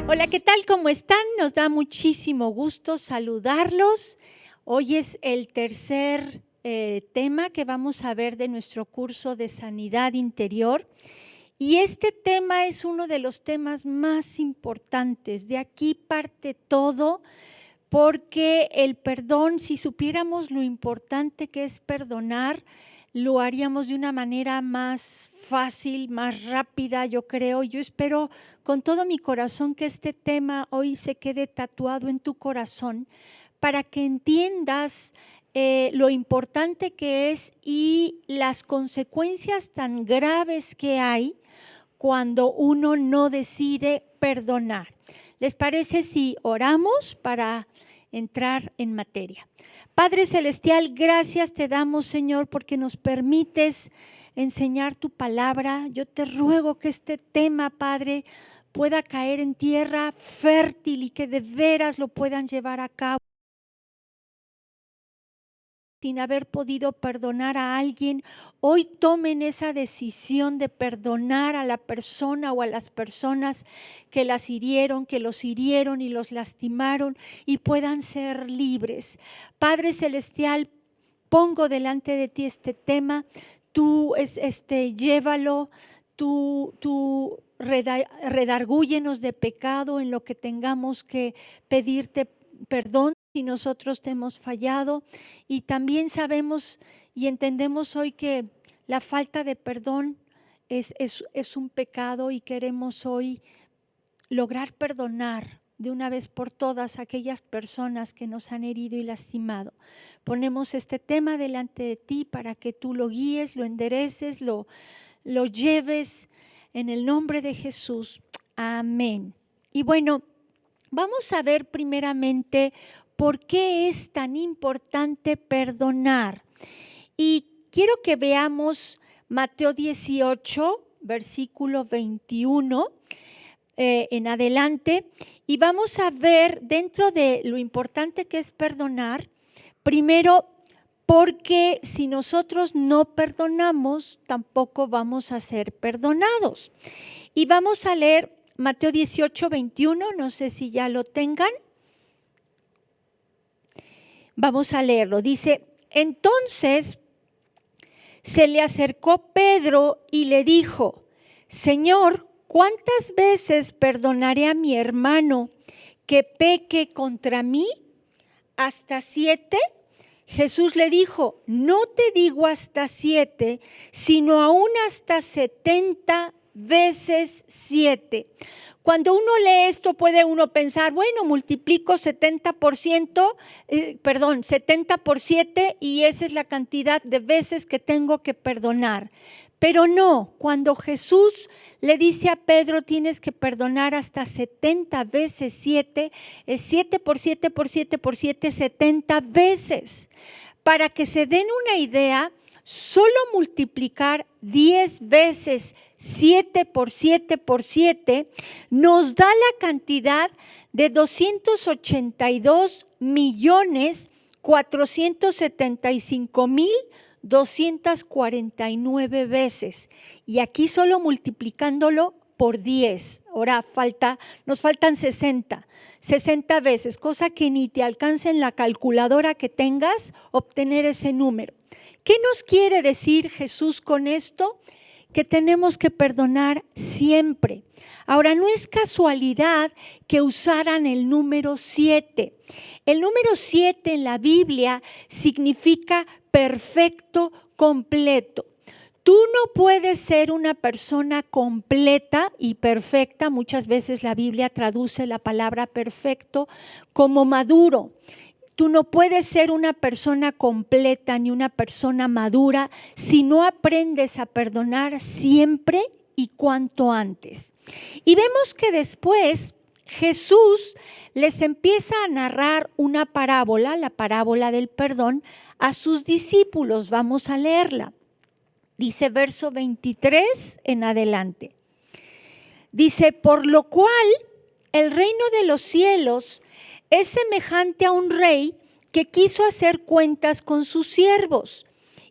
Hola, ¿qué tal? ¿Cómo están? Nos da muchísimo gusto saludarlos. Hoy es el tercer tema que vamos a ver de nuestro curso de Sanidad Interior. Y este tema es uno de los temas más importantes. De aquí parte todo, porque el perdón, si supiéramos lo importante que es perdonar, lo haríamos de una manera más fácil, más rápida, yo creo. Yo espero con todo mi corazón que este tema hoy se quede tatuado en tu corazón para que entiendas lo importante que es y las consecuencias tan graves que hay cuando uno no decide perdonar. ¿Les parece si oramos para entrar en materia? Padre Celestial, gracias te damos, Señor, porque nos permites enseñar tu palabra. Yo te ruego que este tema, Padre, pueda caer en tierra fértil y que de veras lo puedan llevar a cabo. Sin haber podido perdonar a alguien, hoy tomen esa decisión de perdonar a la persona o a las personas que las hirieron, que los hirieron y los lastimaron y puedan ser libres. Padre Celestial, pongo delante de ti este tema, tú llévalo, tú redargúyenos de pecado en lo que tengamos que pedirte perdón si nosotros te hemos fallado, y también sabemos y entendemos hoy que la falta de perdón es un pecado y queremos hoy lograr perdonar de una vez por todas aquellas personas que nos han herido y lastimado. Ponemos este tema delante de ti para que tú lo guíes, lo endereces, lo lleves en el nombre de Jesús. Amén. Y bueno, vamos a ver primeramente por qué es tan importante perdonar. Y quiero que veamos Mateo 18, versículo 21 en adelante. Y vamos a ver dentro de lo importante que es perdonar, primero, porque si nosotros no perdonamos, tampoco vamos a ser perdonados. Y vamos a leer Mateo 18, 21, no sé si ya lo tengan. Vamos a leerlo. Dice, entonces se le acercó Pedro y le dijo, Señor, ¿cuántas veces perdonaré a mi hermano que peque contra mí? ¿Hasta 7? Jesús le dijo, no te digo hasta 7, sino aún hasta 70 veces 7. Cuando uno lee esto puede uno pensar, bueno, multiplico 70 por 7 y esa es la cantidad de veces que tengo que perdonar. Pero no, cuando Jesús le dice a Pedro, tienes que perdonar hasta 70 veces 7, es 7 por 7 por 7 por 7, 70 veces. Para que se den una idea, solo multiplicar 10 veces 7 por 7 por 7 nos da la cantidad de 282.475.249 veces. Y aquí solo multiplicándolo por 10. Ahora nos faltan 60 veces, cosa que ni te alcanza en la calculadora que tengas obtener ese número. ¿Qué nos quiere decir Jesús con esto? Que tenemos que perdonar siempre. Ahora, no es casualidad que usaran el número 7. El número 7 en la Biblia significa perfecto, completo. Tú no puedes ser una persona completa y perfecta. Muchas veces la Biblia traduce la palabra perfecto como maduro. Tú no puedes ser una persona completa ni una persona madura si no aprendes a perdonar siempre y cuanto antes. Y vemos que después Jesús les empieza a narrar una parábola, la parábola del perdón, a sus discípulos. Vamos a leerla. Dice verso 23 en adelante. Dice, por lo cual el reino de los cielos es semejante a un rey que quiso hacer cuentas con sus siervos.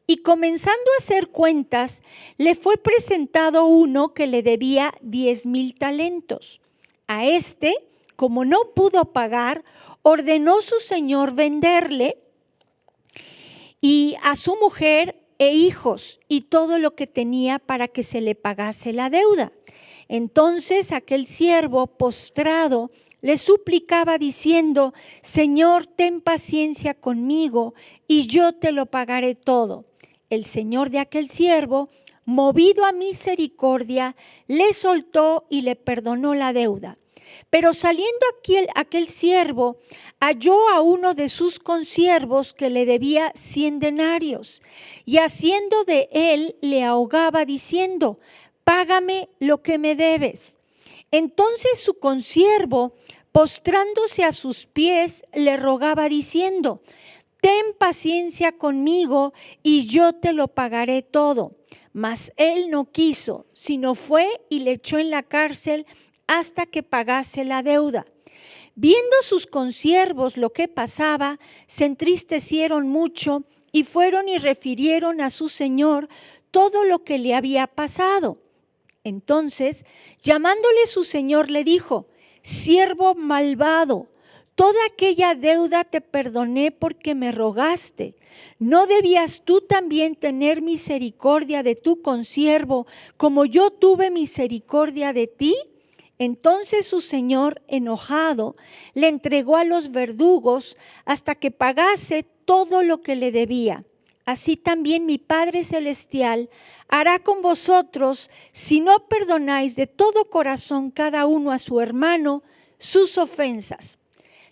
Y comenzando a hacer cuentas, le fue presentado uno que le debía 10,000 talentos. A este, como no pudo pagar, ordenó su señor venderle y a su mujer e hijos y todo lo que tenía para que se le pagase la deuda. Entonces aquel siervo postrado le suplicaba diciendo: Señor, ten paciencia conmigo y yo te lo pagaré todo. El señor de aquel siervo, movido a misericordia, le soltó y le perdonó la deuda. Pero saliendo aquel siervo, halló a uno de sus consiervos que le debía 100 denarios, y haciendo de él le ahogaba diciendo: Págame lo que me debes. Entonces su consiervo, postrándose a sus pies, le rogaba diciendo: Ten paciencia conmigo y yo te lo pagaré todo. Mas él no quiso, sino fue y le echó en la cárcel hasta que pagase la deuda. Viendo sus consiervos lo que pasaba, se entristecieron mucho y fueron y refirieron a su señor todo lo que le había pasado. Entonces, llamándole su señor, le dijo: Siervo malvado, toda aquella deuda te perdoné porque me rogaste. ¿No debías tú también tener misericordia de tu consiervo, como yo tuve misericordia de ti? Entonces su señor, enojado, le entregó a los verdugos hasta que pagase todo lo que le debía. Así también mi Padre Celestial hará con vosotros si no perdonáis de todo corazón cada uno a su hermano sus ofensas.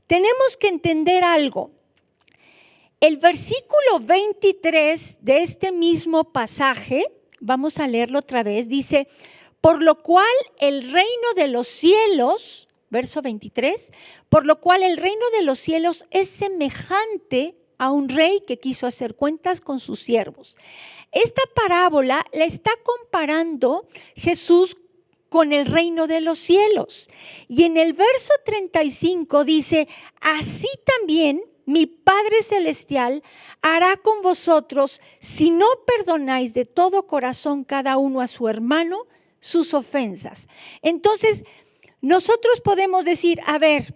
Tenemos que entender algo. El versículo 23 de este mismo pasaje, vamos a leerlo otra vez, dice: por lo cual el reino de los cielos, verso 23, por lo cual el reino de los cielos es semejante a un rey que quiso hacer cuentas con sus siervos. Esta parábola la está comparando Jesús con el reino de los cielos. Y en el verso 35 dice: así también mi Padre Celestial hará con vosotros si no perdonáis de todo corazón cada uno a su hermano sus ofensas. Entonces, nosotros podemos decir: a ver,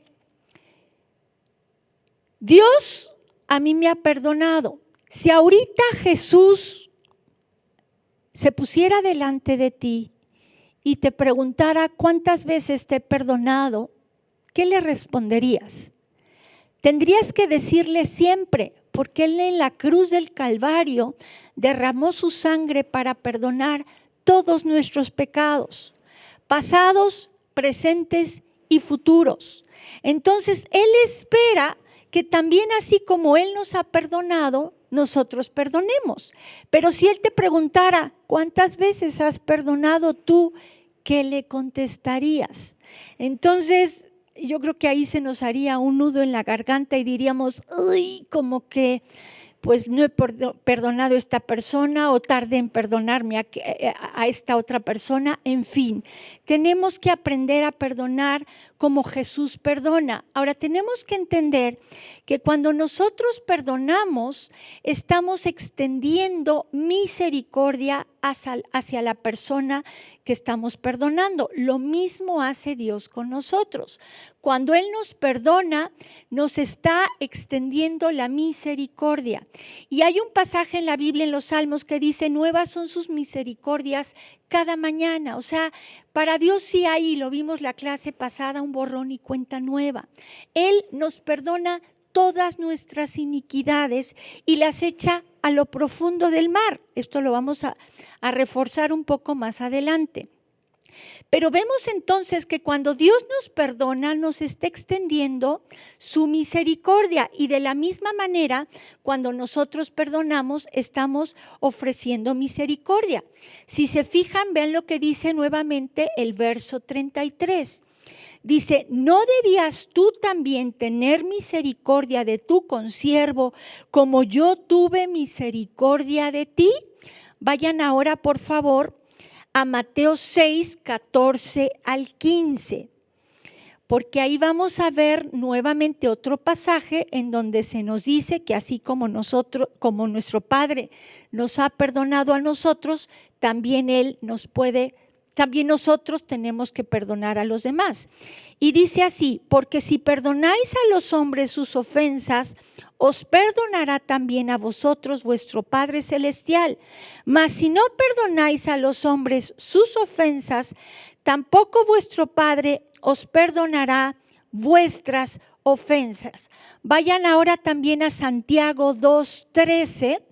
Dios a mí me ha perdonado. Si ahorita Jesús se pusiera delante de ti y te preguntara cuántas veces te he perdonado, ¿qué le responderías? Tendrías que decirle siempre, porque Él en la cruz del Calvario derramó su sangre para perdonar todos nuestros pecados, pasados, presentes y futuros. Entonces, Él espera que también, así como Él nos ha perdonado, nosotros perdonemos. Pero si Él te preguntara: ¿cuántas veces has perdonado tú?, ¿qué le contestarías? Entonces, yo creo que ahí se nos haría un nudo en la garganta y diríamos: uy, como que pues no he perdonado a esta persona, o tardé en perdonarme a esta otra persona. En fin, tenemos que aprender a perdonar como Jesús perdona. Ahora, tenemos que entender que cuando nosotros perdonamos, estamos extendiendo misericordia hacia la persona que estamos perdonando. Lo mismo hace Dios con nosotros. Cuando Él nos perdona, nos está extendiendo la misericordia. Y hay un pasaje en la Biblia, en los Salmos, que dice: nuevas son sus misericordias cada mañana. O sea, para Dios sí hay, y lo vimos la clase pasada, un borrón y cuenta nueva. Él nos perdona todas nuestras iniquidades y las echa a lo profundo del mar. Esto lo vamos a reforzar un poco más adelante. Pero vemos entonces que cuando Dios nos perdona, nos está extendiendo su misericordia, y de la misma manera, cuando nosotros perdonamos, estamos ofreciendo misericordia. Si se fijan, vean lo que dice nuevamente el verso 33. Dice: ¿no debías tú también tener misericordia de tu consiervo, como yo tuve misericordia de ti? Vayan ahora, por favor, a Mateo 6, 14 al 15, porque ahí vamos a ver nuevamente otro pasaje en donde se nos dice que así como nuestro Padre nos ha perdonado a nosotros, también Él nos puede también nosotros tenemos que perdonar a los demás. Y dice así: porque si perdonáis a los hombres sus ofensas, os perdonará también a vosotros vuestro Padre Celestial. Mas si no perdonáis a los hombres sus ofensas, tampoco vuestro Padre os perdonará vuestras ofensas. Vayan ahora también a Santiago 2:13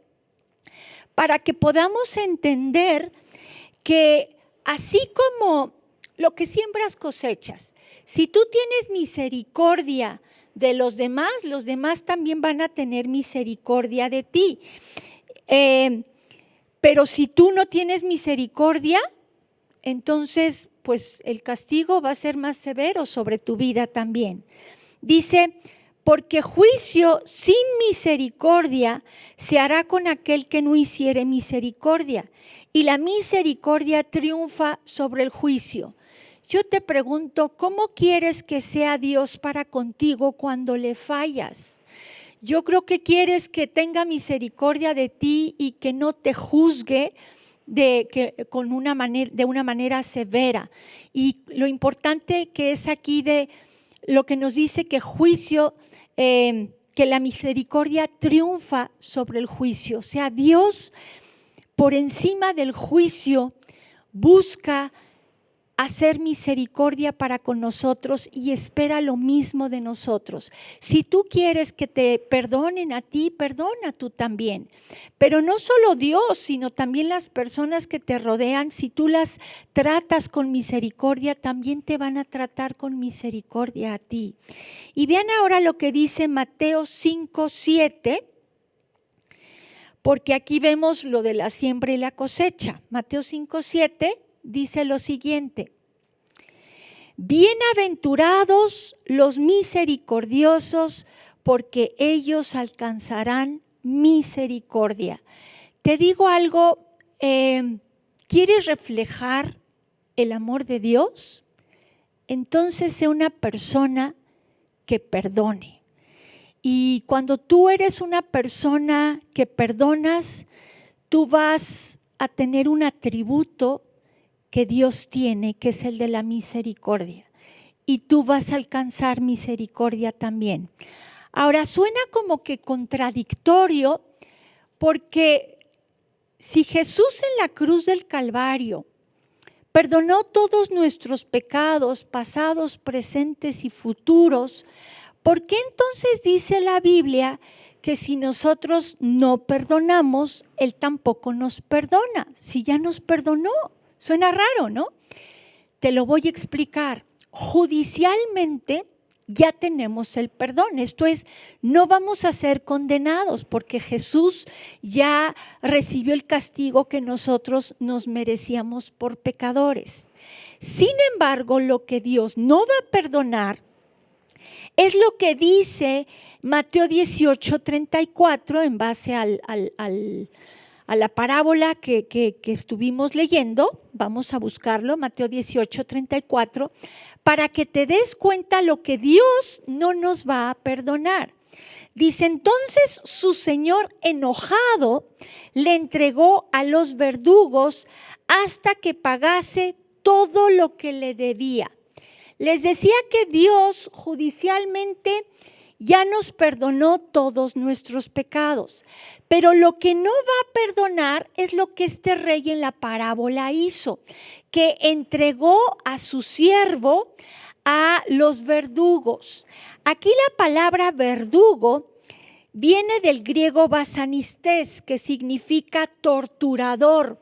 para que podamos entender que así como lo que siembras cosechas, si tú tienes misericordia de los demás también van a tener misericordia de ti. Pero si tú no tienes misericordia, entonces pues el castigo va a ser más severo sobre tu vida también. Dice: porque juicio sin misericordia se hará con aquel que no hiciere misericordia, y la misericordia triunfa sobre el juicio. Yo te pregunto, ¿cómo quieres que sea Dios para contigo cuando le fallas? Yo creo que quieres que tenga misericordia de ti y que no te juzgue de una manera severa. Y lo importante que es aquí de lo que nos dice que juicio, que la misericordia triunfa sobre el juicio. O sea, Dios por encima del juicio busca hacer misericordia para con nosotros y espera lo mismo de nosotros. Si tú quieres que te perdonen a ti, perdona tú también. Pero no solo Dios, sino también las personas que te rodean, si tú las tratas con misericordia, también te van a tratar con misericordia a ti. Y vean ahora lo que dice Mateo 5:7, porque aquí vemos lo de la siembra y la cosecha. Mateo 5:7 dice lo siguiente: bienaventurados los misericordiosos, porque ellos alcanzarán misericordia. Te digo algo, ¿quieres reflejar el amor de Dios? Entonces sé una persona que perdone. Y cuando tú eres una persona que perdonas, tú vas a tener un atributo que Dios tiene, que es el de la misericordia. Y tú vas a alcanzar misericordia también. Ahora, suena como que contradictorio, porque si Jesús en la cruz del Calvario perdonó todos nuestros pecados, pasados, presentes y futuros, ¿por qué entonces dice la Biblia que si nosotros no perdonamos, Él tampoco nos perdona? Si ya nos perdonó. Suena raro, ¿no? Te lo voy a explicar. Judicialmente ya tenemos el perdón. Esto es, no vamos a ser condenados porque Jesús ya recibió el castigo que nosotros nos merecíamos por pecadores. Sin embargo, lo que Dios no va a perdonar es lo que dice Mateo 18:34 en base a la parábola que estuvimos leyendo. Vamos a buscarlo, Mateo 18:34, para que te des cuenta lo que Dios no nos va a perdonar. Dice: entonces su señor enojado le entregó a los verdugos hasta que pagase todo lo que le debía. Les decía que Dios judicialmente ya nos perdonó todos nuestros pecados, pero lo que no va a perdonar es lo que este rey en la parábola hizo, que entregó a su siervo a los verdugos. Aquí la palabra verdugo viene del griego basanistés, que significa torturador.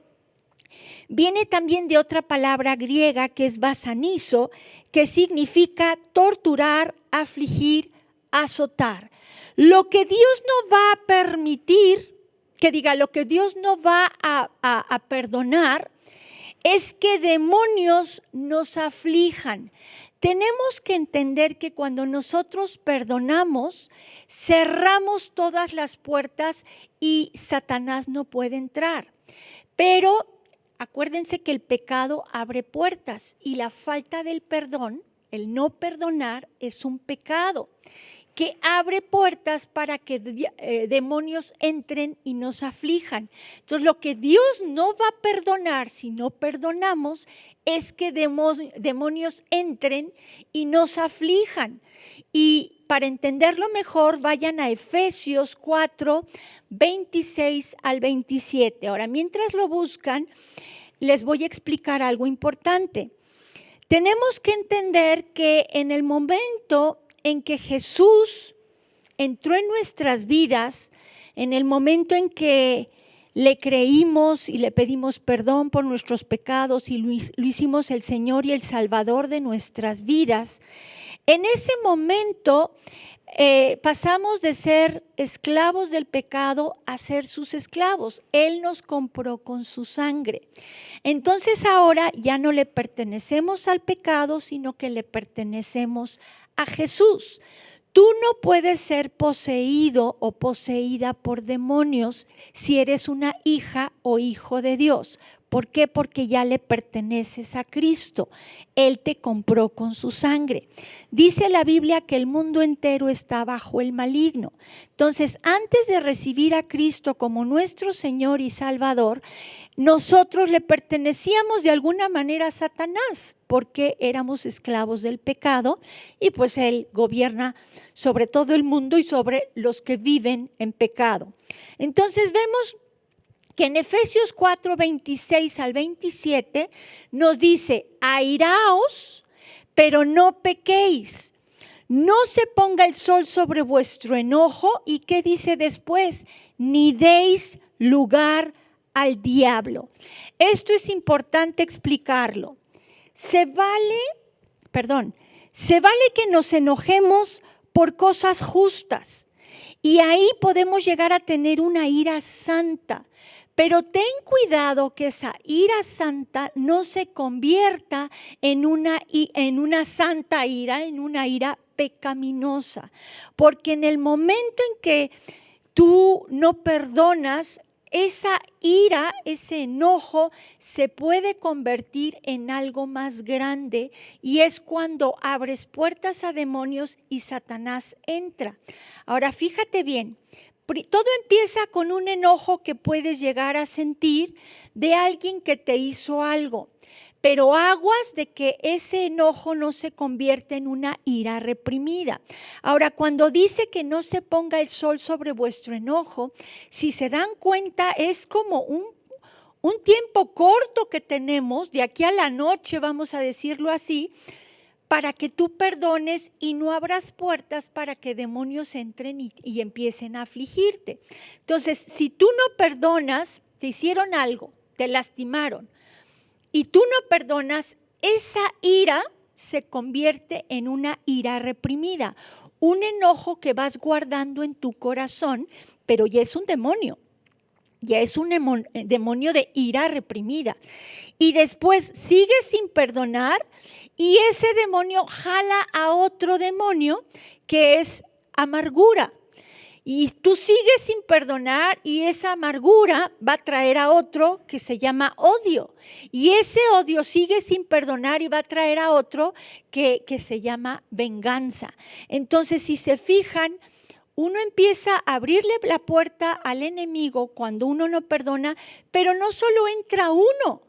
Viene también de otra palabra griega que es basanizo, que significa torturar, afligir, azotar. Lo que Dios no va a permitir, lo que Dios no va a perdonar es que demonios nos aflijan. Tenemos que entender que cuando nosotros perdonamos, cerramos todas las puertas y Satanás no puede entrar. Pero acuérdense que el pecado abre puertas y la falta del perdón, el no perdonar, es un pecado. que abre puertas para que demonios entren y nos aflijan. Entonces, lo que Dios no va a perdonar si no perdonamos es que demonios entren y nos aflijan. Y para entenderlo mejor, vayan a Efesios 4, 26 al 27. Ahora, mientras lo buscan, les voy a explicar algo importante. Tenemos que entender que en el momento en que Jesús entró en nuestras vidas, en el momento en que le creímos y le pedimos perdón por nuestros pecados y lo hicimos el Señor y el Salvador de nuestras vidas, en ese momento pasamos de ser esclavos del pecado a ser sus esclavos. Él nos compró con su sangre. Entonces ahora ya no le pertenecemos al pecado, sino que le pertenecemos a Jesús. Tú no puedes ser poseído o poseída por demonios si eres una hija o hijo de Dios. ¿Por qué? Porque ya le perteneces a Cristo. Él te compró con su sangre. Dice la Biblia que el mundo entero está bajo el maligno. Entonces, antes de recibir a Cristo como nuestro Señor y Salvador, nosotros le pertenecíamos de alguna manera a Satanás, porque éramos esclavos del pecado y pues él gobierna sobre todo el mundo y sobre los que viven en pecado. Entonces vemos que en Efesios 4, 26 al 27 nos dice: airaos, pero no pequéis. No se ponga el sol sobre vuestro enojo. ¿Y qué dice después? Ni deis lugar al diablo. Esto es importante explicarlo. Se vale que nos enojemos por cosas justas. Y ahí podemos llegar a tener una ira santa. Pero ten cuidado que esa ira santa no se convierta en una santa ira, en una ira pecaminosa. Porque en el momento en que tú no perdonas, esa ira, ese enojo se puede convertir en algo más grande y es cuando abres puertas a demonios y Satanás entra. Ahora fíjate bien. Todo empieza con un enojo que puedes llegar a sentir de alguien que te hizo algo, pero aguas de que ese enojo no se convierta en una ira reprimida. Ahora, cuando dice que no se ponga el sol sobre vuestro enojo, si se dan cuenta, es como un tiempo corto que tenemos, de aquí a la noche, vamos a decirlo así, para que tú perdones y no abras puertas para que demonios entren y empiecen a afligirte. Entonces, si tú no perdonas, te hicieron algo, te lastimaron, y tú no perdonas, esa ira se convierte en una ira reprimida, un enojo que vas guardando en tu corazón, pero ya es un demonio. Ya es un demonio de ira reprimida. Y después sigues sin perdonar y ese demonio jala a otro demonio que es amargura. Y tú sigues sin perdonar y esa amargura va a traer a otro que se llama odio. Y ese odio sigue sin perdonar y va a traer a otro que se llama venganza. Entonces, si se fijan, uno empieza a abrirle la puerta al enemigo cuando uno no perdona, pero no solo entra uno,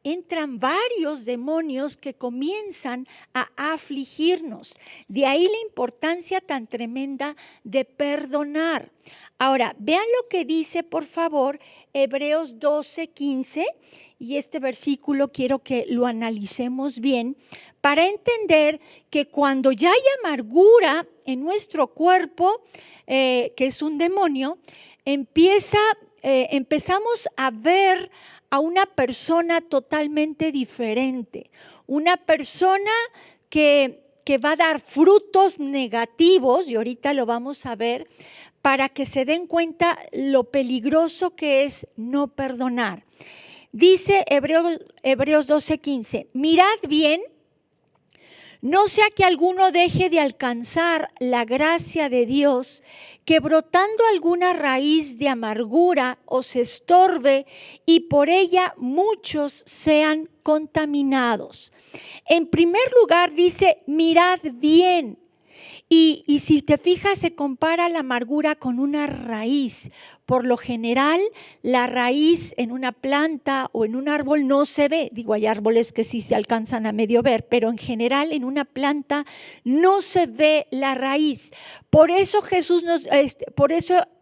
entran varios demonios que comienzan a afligirnos. De ahí la importancia tan tremenda de perdonar. Ahora, vean lo que dice, por favor, Hebreos 12, 15. Y este versículo quiero que lo analicemos bien para entender que cuando ya hay amargura en nuestro cuerpo, que es un demonio, empezamos a ver a una persona totalmente diferente, una persona que va a dar frutos negativos, y ahorita lo vamos a ver, para que se den cuenta lo peligroso que es no perdonar. Dice Hebreos 12:15, mirad bien, no sea que alguno deje de alcanzar la gracia de Dios, que brotando alguna raíz de amargura os estorbe y por ella muchos sean contaminados. En primer lugar dice, mirad bien. Y si te fijas, se compara la amargura con una raíz. Por lo general, la raíz en una planta o en un árbol no se ve. Digo, hay árboles que sí se alcanzan a medio ver, pero en general en una planta no se ve la raíz. Por eso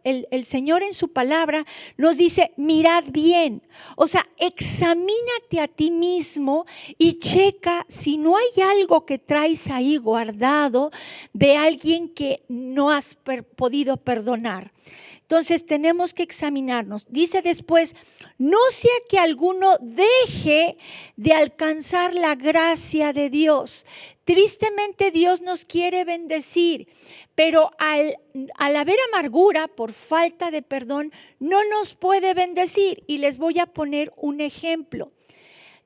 el Señor en su palabra nos dice, mirad bien. O sea, examínate a ti mismo y checa si no hay algo que traes ahí guardado de alguien que no has podido perdonar. Entonces tenemos que examinarnos. Dice después, no sea que alguno deje de alcanzar la gracia de Dios. Tristemente Dios nos quiere bendecir, pero al haber amargura por falta de perdón, no nos puede bendecir. Y les voy a poner un ejemplo.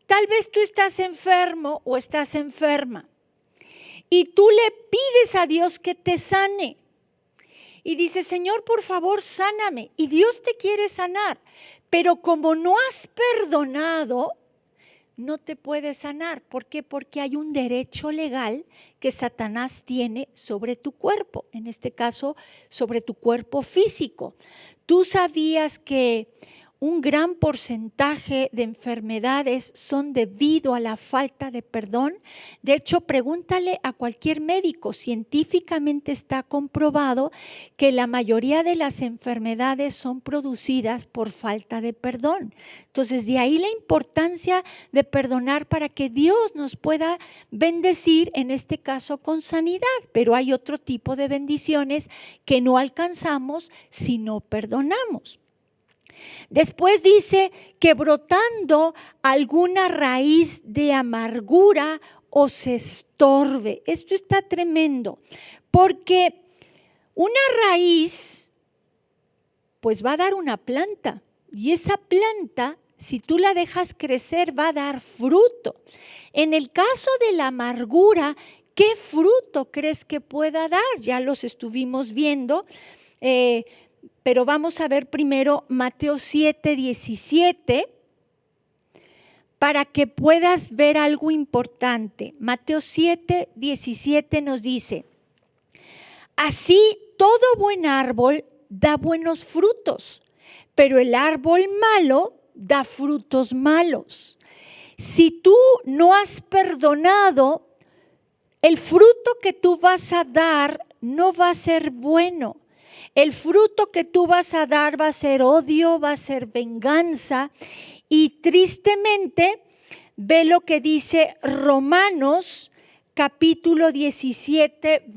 Tal vez tú estás enfermo o estás enferma y tú le pides a Dios que te sane. Y dice, Señor, por favor, sáname. Y Dios te quiere sanar. Pero como no has perdonado, no te puede sanar. ¿Por qué? Porque hay un derecho legal que Satanás tiene sobre tu cuerpo. En este caso, sobre tu cuerpo físico. ¿Tú sabías que un gran porcentaje de enfermedades son debido a la falta de perdón? De hecho, pregúntale a cualquier médico. Científicamente está comprobado que la mayoría de las enfermedades son producidas por falta de perdón. Entonces, de ahí la importancia de perdonar para que Dios nos pueda bendecir, en este caso con sanidad. Pero hay otro tipo de bendiciones que no alcanzamos si no perdonamos. Después dice que brotando alguna raíz de amargura os estorbe. Esto está tremendo, porque una raíz pues va a dar una planta, y esa planta, si tú la dejas crecer, va a dar fruto. En el caso de la amargura, ¿qué fruto crees que pueda dar? Ya los estuvimos viendo, pero vamos a ver primero Mateo 7:17 para que puedas ver algo importante. Mateo 7:17 nos dice, así todo buen árbol da buenos frutos, pero el árbol malo da frutos malos. Si tú no has perdonado, el fruto que tú vas a dar no va a ser bueno. El fruto que tú vas a dar va a ser odio, va a ser venganza. Y tristemente, ve lo que dice Romanos capítulo 17,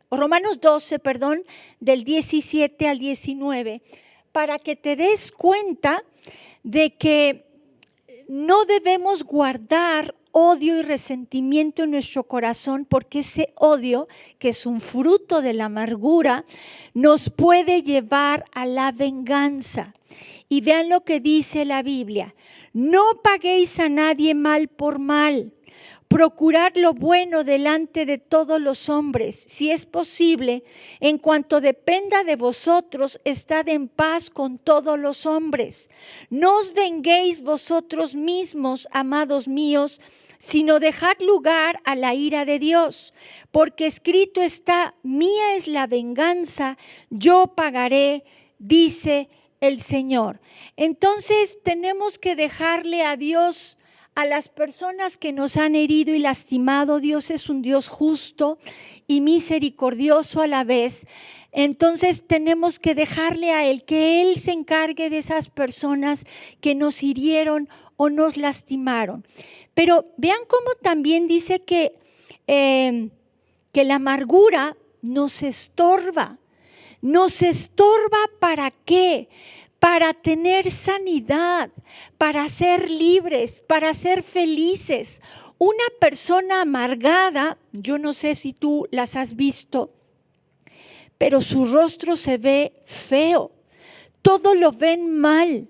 Romanos 12, del 17 al 19, para que te des cuenta de que no debemos guardar odio y resentimiento en nuestro corazón, porque ese odio, que es un fruto de la amargura, nos puede llevar a la venganza. Y vean lo que dice la Biblia: no paguéis a nadie mal por mal. Procurad lo bueno delante de todos los hombres. Si es posible, en cuanto dependa de vosotros, estad en paz con todos los hombres. No os venguéis vosotros mismos, amados míos, sino dejad lugar a la ira de Dios. Porque escrito está, mía es la venganza, yo pagaré, dice el Señor. Entonces tenemos que dejarle a Dios a las personas que nos han herido y lastimado. Dios es un Dios justo y misericordioso a la vez. Entonces tenemos que dejarle a Él, que Él se encargue de esas personas que nos hirieron o nos lastimaron. Pero vean cómo también dice que la amargura nos estorba. ¿Nos estorba para qué? Para tener sanidad, para ser libres, para ser felices. Una persona amargada, yo no sé si tú las has visto, pero su rostro se ve feo, todo lo ven mal.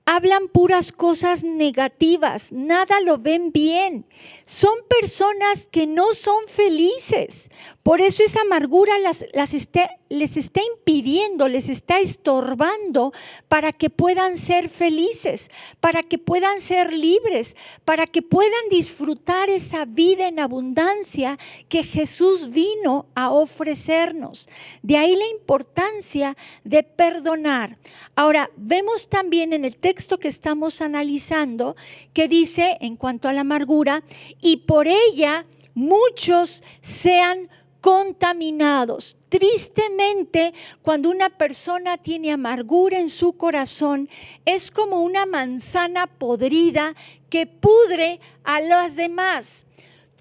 Hablan puras cosas negativas, nada lo ven bien. Son personas que no son felices Por eso esa amargura les está impidiendo, les está estorbando para que puedan ser felices, para que puedan ser libres, para que puedan disfrutar esa vida en abundancia que Jesús vino a ofrecernos. De ahí la importancia de perdonar. Ahora, vemos también en el texto que estamos analizando que dice, en cuanto a la amargura, y por ella muchos sean contaminados. Tristemente, cuando una persona tiene amargura en su corazón, es como una manzana podrida que pudre a las demás.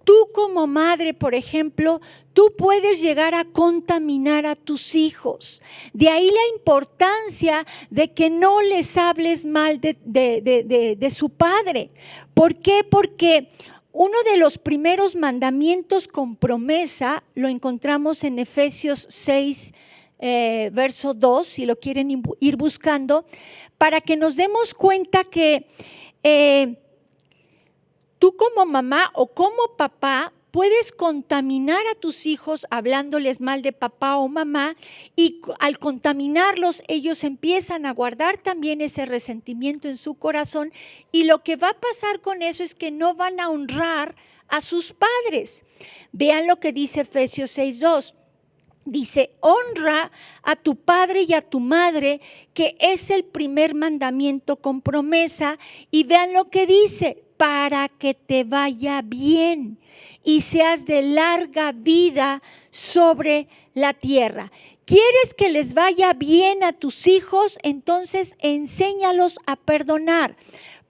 Tú como madre, por ejemplo, tú puedes llegar a contaminar a tus hijos. De ahí la importancia de que no les hables mal de su padre. ¿Por qué? Porque uno de los primeros mandamientos con promesa lo encontramos en Efesios 6, verso 2, si lo quieren ir buscando, para que nos demos cuenta que tú como mamá o como papá puedes contaminar a tus hijos hablándoles mal de papá o mamá, y al contaminarlos ellos empiezan a guardar también ese resentimiento en su corazón, y lo que va a pasar con eso es que no van a honrar a sus padres. Vean lo que dice Efesios 6:2. Dice, honra a tu padre y a tu madre, que es el primer mandamiento con promesa. Y vean lo que dice, para que te vaya bien y seas de larga vida sobre la tierra. ¿Quieres que les vaya bien a tus hijos? Entonces enséñalos a perdonar.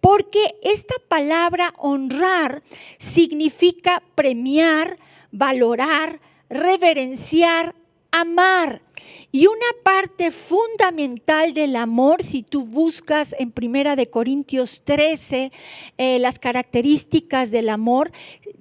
Porque esta palabra honrar significa premiar, valorar, reverenciar, amar. Y una parte fundamental del amor, si tú buscas en 1 Corintios 13 las características del amor,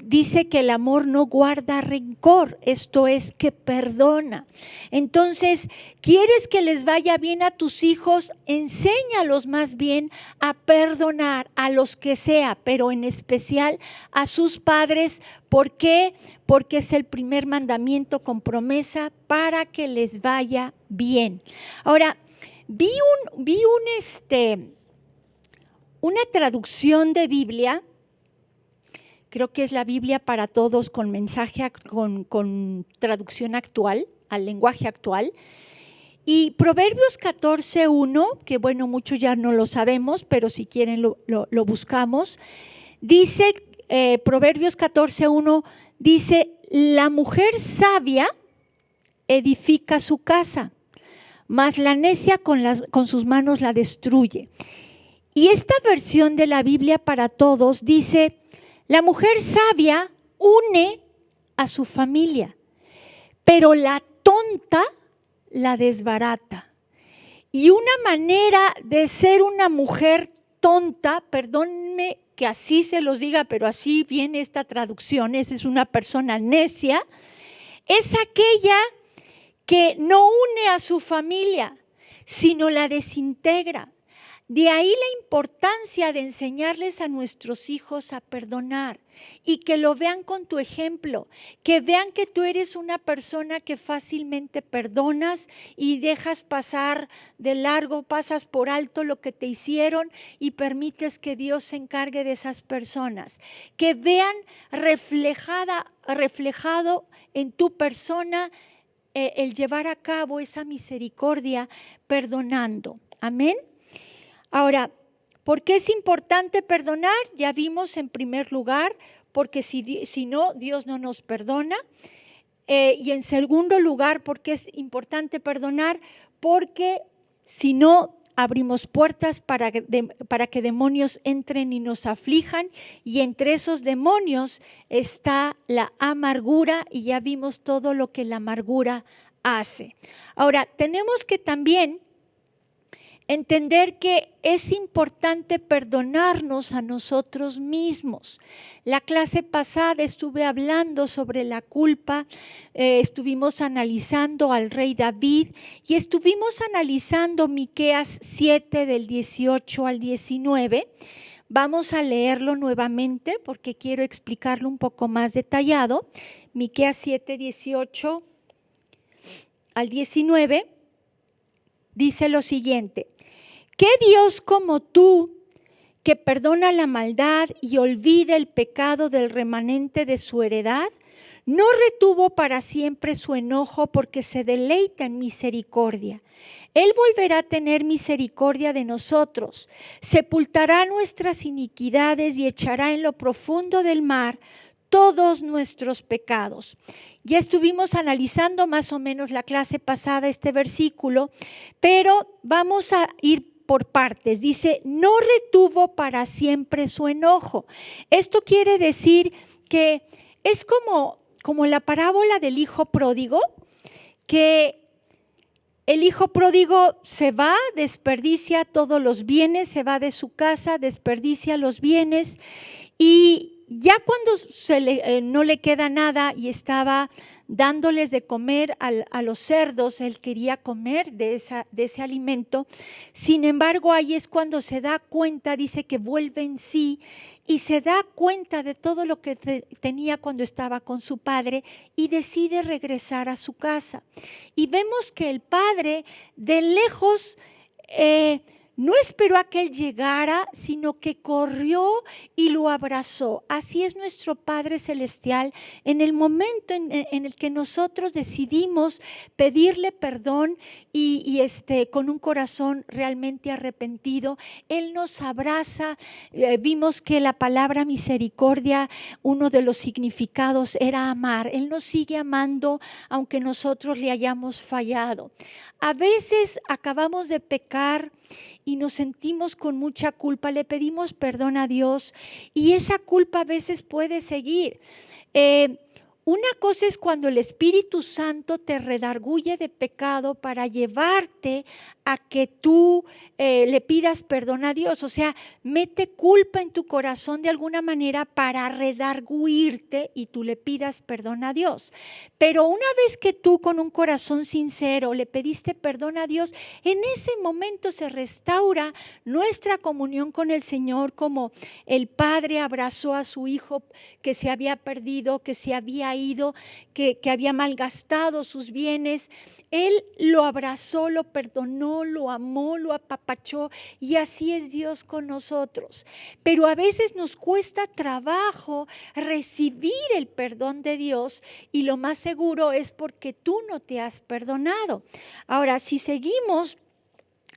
dice que el amor no guarda rencor, esto es que perdona. Entonces, ¿quieres que les vaya bien a tus hijos? Enséñalos más bien a perdonar a los que sea, pero en especial a sus padres. ¿Por qué? Porque es el primer mandamiento con promesa para que les vaya bien. Ahora, una traducción de Biblia. Creo que es la Biblia para Todos con mensaje, con traducción actual, al lenguaje actual. Y Proverbios 14:1, que bueno, muchos ya no lo sabemos, pero si quieren lo buscamos. Dice, Proverbios 14:1, dice, la mujer sabia edifica su casa, mas la necia con sus manos la destruye. Y esta versión de la Biblia para Todos dice, la mujer sabia une a su familia, pero la tonta la desbarata. Y una manera de ser una mujer tonta, perdónenme que así se los diga, pero así viene esta traducción, esa es una persona necia, es aquella que no une a su familia, sino la desintegra. De ahí la importancia de enseñarles a nuestros hijos a perdonar y que lo vean con tu ejemplo, que vean que tú eres una persona que fácilmente perdonas y dejas pasar de largo, pasas por alto lo que te hicieron y permites que Dios se encargue de esas personas. Que vean reflejado en tu persona el llevar a cabo esa misericordia perdonando. Amén. Ahora, ¿por qué es importante perdonar? Ya vimos en primer lugar, porque si no, Dios no nos perdona. Y en segundo lugar, ¿por qué es importante perdonar? Porque si no, abrimos puertas para que demonios entren y nos aflijan. Y entre esos demonios está la amargura, y ya vimos todo lo que la amargura hace. Ahora, tenemos que también entender que es importante perdonarnos a nosotros mismos. La clase pasada estuve hablando sobre la culpa, estuvimos analizando al rey David y estuvimos analizando Miqueas 7 del 18 al 19. Vamos a leerlo nuevamente porque quiero explicarlo un poco más detallado. Miqueas 7, 18 al 19 dice lo siguiente: ¿qué Dios como tú, que perdona la maldad y olvida el pecado del remanente de su heredad, no retuvo para siempre su enojo porque se deleita en misericordia? Él volverá a tener misericordia de nosotros, sepultará nuestras iniquidades y echará en lo profundo del mar todos nuestros pecados. Ya estuvimos analizando más o menos la clase pasada este versículo, pero vamos a ir por partes. Dice, no retuvo para siempre su enojo. Esto quiere decir que es como la parábola del hijo pródigo, que el hijo pródigo se va, desperdicia todos los bienes, se va de su casa, desperdicia los bienes y ya cuando no le queda nada y estaba dándoles de comer a los cerdos, él quería comer de ese alimento. Sin embargo, ahí es cuando se da cuenta, dice que vuelve en sí y se da cuenta de todo lo que tenía cuando estaba con su padre y decide regresar a su casa. Y vemos que el padre de lejos no esperó a que él llegara, sino que corrió y lo abrazó. Así es nuestro Padre Celestial. En el momento en el que nosotros decidimos pedirle perdón y con un corazón realmente arrepentido, Él nos abraza. Vimos que la palabra misericordia, uno de los significados era amar. Él nos sigue amando aunque nosotros le hayamos fallado. A veces acabamos de pecar y nos sentimos con mucha culpa, le pedimos perdón a Dios y esa culpa a veces puede seguir. Una cosa es cuando el Espíritu Santo te redarguye de pecado para llevarte a que tú le pidas perdón a Dios. O sea, mete culpa en tu corazón de alguna manera para redarguirte y tú le pidas perdón a Dios. Pero una vez que tú con un corazón sincero le pediste perdón a Dios, en ese momento se restaura nuestra comunión con el Señor, como el Padre abrazó a su Hijo que se había perdido, que se había ido, que había malgastado sus bienes. Él lo abrazó, lo perdonó, lo amó, lo apapachó y así es Dios con nosotros. Pero a veces nos cuesta trabajo recibir el perdón de Dios y lo más seguro es porque tú no te has perdonado. Ahora, si seguimos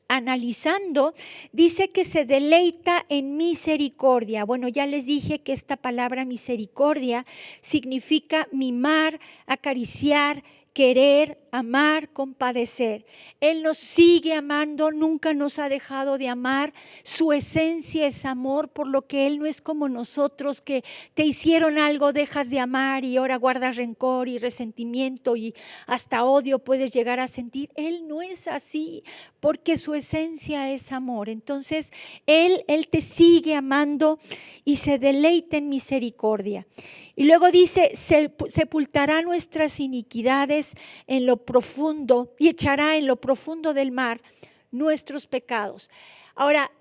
analizando, dice que se deleita en misericordia. Bueno, ya les dije que esta palabra misericordia significa mimar, acariciar, querer, amar, compadecer. Él nos sigue amando, nunca nos ha dejado de amar. Su esencia es amor, por lo que Él no es como nosotros que te hicieron algo, dejas de amar y ahora guardas rencor y resentimiento y hasta odio puedes llegar a sentir. Él no es así, porque su esencia es amor. Entonces, Él te sigue amando y se deleita en misericordia. Y luego dice, sepultará nuestras iniquidades en lo profundo y echará en lo profundo del mar nuestros pecados. Ahora,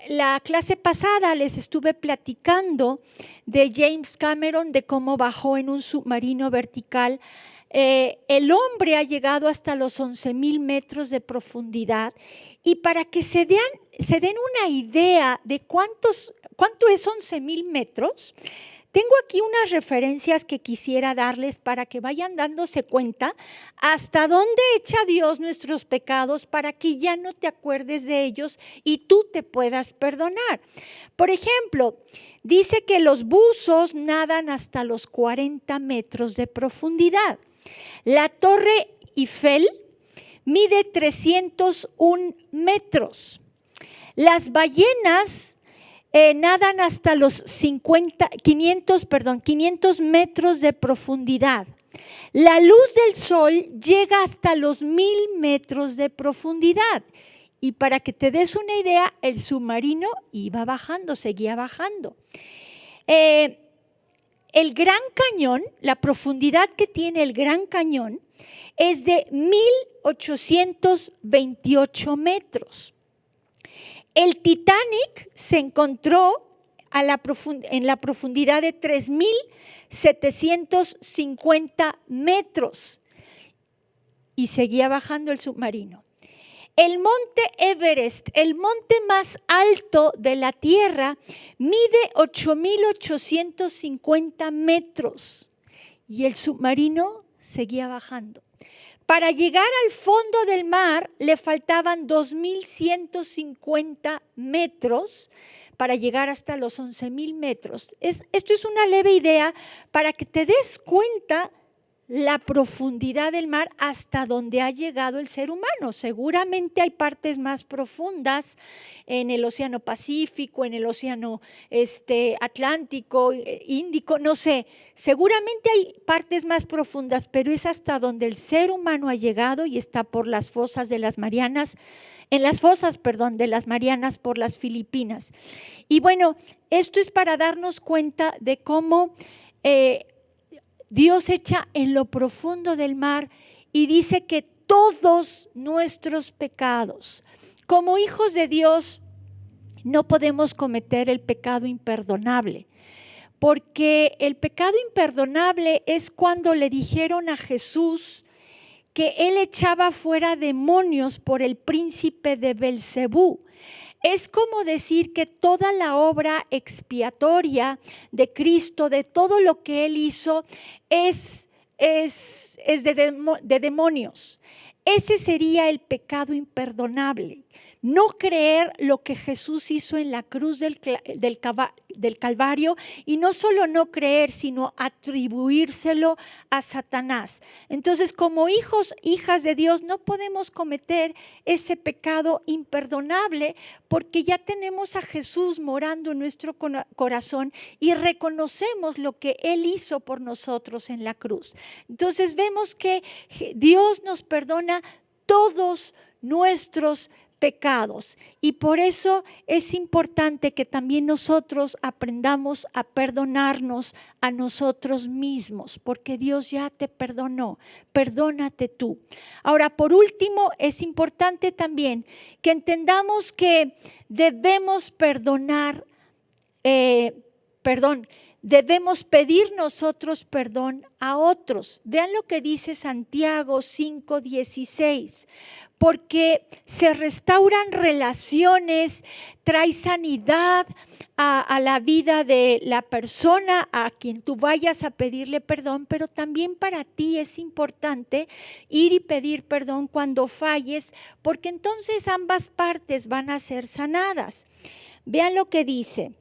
la clase pasada les estuve platicando de James Cameron, de cómo bajó en un submarino vertical. El hombre ha llegado hasta los 11,000 metros de profundidad y para que se den una idea de cuánto es 11,000 metros, tengo aquí unas referencias que quisiera darles para que vayan dándose cuenta hasta dónde echa Dios nuestros pecados para que ya no te acuerdes de ellos y tú te puedas perdonar. Por ejemplo, dice que los buzos nadan hasta los 40 metros de profundidad. La Torre Eiffel mide 301 metros. Las ballenas nadan hasta los 500 metros de profundidad. La luz del sol llega hasta los 1000 metros de profundidad. Y para que te des una idea, el submarino iba bajando, seguía bajando. El Gran Cañón, la profundidad que tiene el Gran Cañón es de 1,828 metros. El Titanic se encontró en la profundidad de 3,750 metros y seguía bajando el submarino. El monte Everest, el monte más alto de la Tierra, mide 8,850 metros y el submarino seguía bajando. Para llegar al fondo del mar le faltaban 2,150 metros para llegar hasta los 11,000 metros. Esto es una leve idea para que te des cuenta la profundidad del mar hasta donde ha llegado el ser humano. Seguramente hay partes más profundas en el Océano Pacífico, en el Océano Atlántico, Índico, no sé. Seguramente hay partes más profundas, pero es hasta donde el ser humano ha llegado y está por las fosas de las Marianas, en las fosas, de las Marianas por las Filipinas. Y bueno, esto es para darnos cuenta de cómo Dios echa en lo profundo del mar y dice que todos nuestros pecados, como hijos de Dios, no podemos cometer el pecado imperdonable, porque el pecado imperdonable es cuando le dijeron a Jesús que él echaba fuera demonios por el príncipe de Belcebú. Es como decir que toda la obra expiatoria de Cristo, de todo lo que Él hizo, es de demonios. Ese sería el pecado imperdonable. No creer lo que Jesús hizo en la cruz del Calvario, y no solo no creer, sino atribuírselo a Satanás. Entonces, como hijas de Dios, no podemos cometer ese pecado imperdonable porque ya tenemos a Jesús morando en nuestro corazón y reconocemos lo que Él hizo por nosotros en la cruz. Entonces, vemos que Dios nos perdona todos nuestros pecados, y por eso es importante que también nosotros aprendamos a perdonarnos a nosotros mismos, porque Dios ya te perdonó. Perdónate tú. Ahora, por último, es importante también que entendamos que debemos debemos pedir nosotros perdón a otros. Vean lo que dice Santiago 5:16. Porque se restauran relaciones, trae sanidad a la vida de la persona a quien tú vayas a pedirle perdón, pero también para ti es importante ir y pedir perdón cuando falles, porque entonces ambas partes van a ser sanadas. Vean lo que dice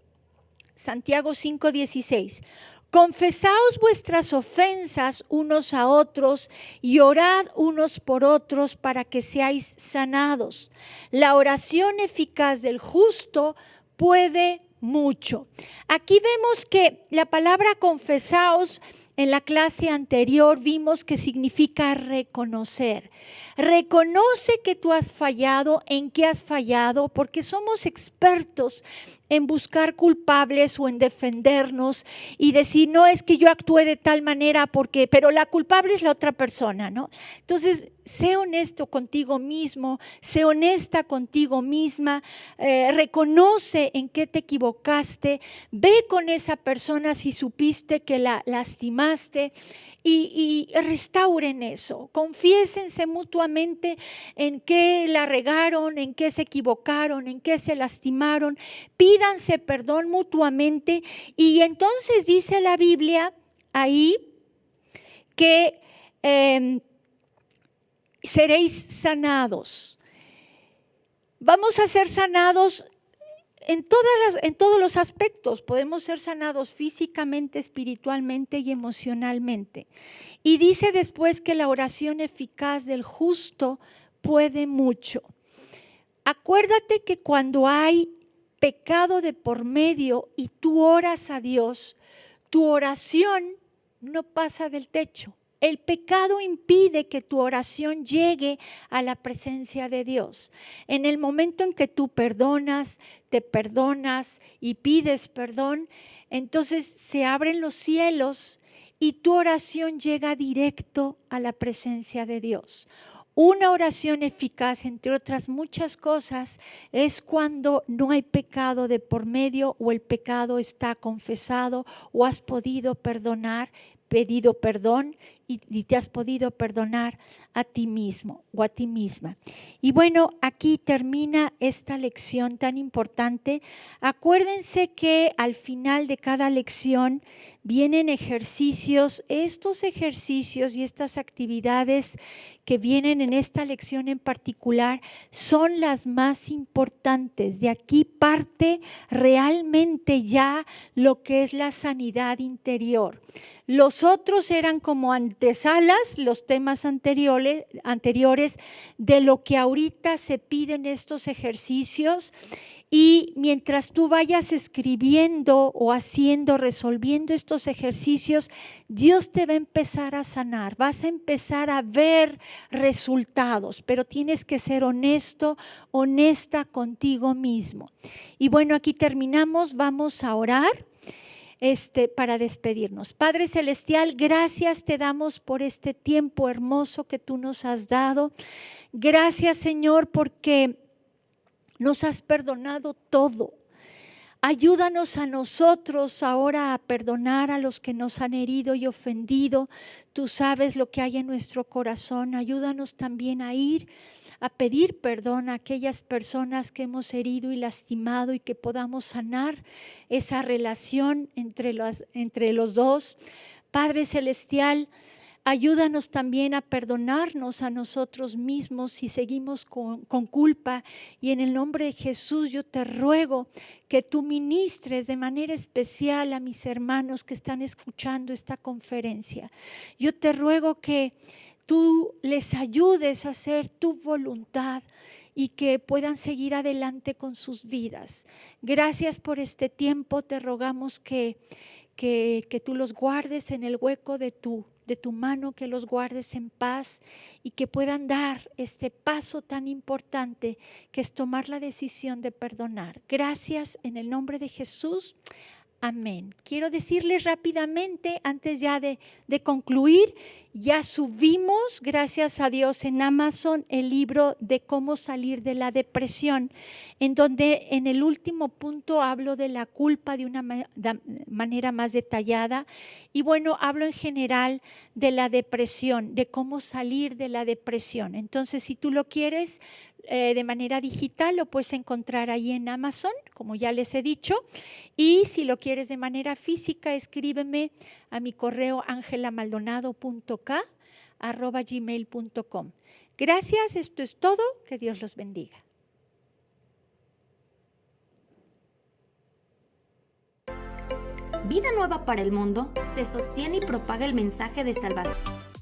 Santiago 5:16. Confesaos vuestras ofensas unos a otros y orad unos por otros para que seáis sanados. La oración eficaz del justo puede mucho. Aquí vemos que la palabra confesaos, en la clase anterior vimos que significa reconocer. Reconoce que tú has fallado, en qué has fallado, porque somos expertos en buscar culpables o en defendernos y decir, no, es que yo actué de tal manera pero la culpable es la otra persona, ¿no? Entonces, sé honesto contigo mismo, sé honesta contigo misma, reconoce en qué te equivocaste, ve con esa persona si supiste que la lastimaste y restauren eso, confiésense mutuamente en qué la regaron, en qué se equivocaron, en qué se lastimaron, pídanse perdón mutuamente y entonces dice la Biblia ahí que seréis sanados. Vamos a ser sanados en todos los aspectos. Podemos ser sanados físicamente, espiritualmente y emocionalmente. Y dice después que la oración eficaz del justo puede mucho. Acuérdate que cuando hay pecado de por medio y tú oras a Dios, tu oración no pasa del techo. el pecado impide que tu oración llegue a la presencia de Dios. En el momento en que tú perdonas, te perdonas y pides perdón, entonces se abren los cielos y tu oración llega directo a la presencia de Dios. Una oración eficaz, entre otras muchas cosas, es cuando no hay pecado de por medio o el pecado está confesado o has podido perdonar, pedido perdón y te has podido perdonar a ti mismo o a ti misma. Y bueno, aquí termina esta lección tan importante. Acuérdense que al final de cada lección vienen ejercicios. Estos ejercicios y estas actividades que vienen en esta lección en particular son las más importantes. De aquí parte realmente ya lo que es la sanidad interior. Los otros eran como antesalas, los temas anteriores de lo que ahorita se piden estos ejercicios. Y mientras tú vayas escribiendo o haciendo, resolviendo estos ejercicios, Dios te va a empezar a sanar, vas a empezar a ver resultados, pero tienes que ser honesto, honesta contigo mismo. Y bueno, aquí terminamos, vamos a orar. Para despedirnos. Padre Celestial, gracias te damos por este tiempo hermoso que tú nos has dado. Gracias, Señor, porque nos has perdonado todo. Ayúdanos a nosotros ahora a perdonar a los que nos han herido y ofendido. Tú sabes lo que hay en nuestro corazón. Ayúdanos también a ir a pedir perdón a aquellas personas que hemos herido y lastimado y que podamos sanar esa relación entre los dos. Padre Celestial, ayúdanos también a perdonarnos a nosotros mismos si seguimos con culpa. Y en el nombre de Jesús yo te ruego que tú ministres de manera especial a mis hermanos que están escuchando esta conferencia. Yo te ruego que tú les ayudes a hacer tu voluntad y que puedan seguir adelante con sus vidas. Gracias por este tiempo. Te rogamos que tú los guardes en el hueco de tu mano, que los guardes en paz y que puedan dar este paso tan importante que es tomar la decisión de perdonar. Gracias en el nombre de Jesús. Amén. Quiero decirles rápidamente, antes ya de concluir, ya subimos, gracias a Dios, en Amazon el libro de cómo salir de la depresión, en donde en el último punto hablo de la culpa de una manera más detallada. Y bueno, hablo en general de la depresión, de cómo salir de la depresión. Entonces, si tú lo quieres de manera digital, lo puedes encontrar ahí en Amazon, como ya les he dicho. Y si lo quieres de manera física, escríbeme a mi correo angelamaldonado.k@gmail.com. Gracias, esto es todo, que Dios los bendiga. Vida Nueva para el Mundo se sostiene y propaga el mensaje de salvación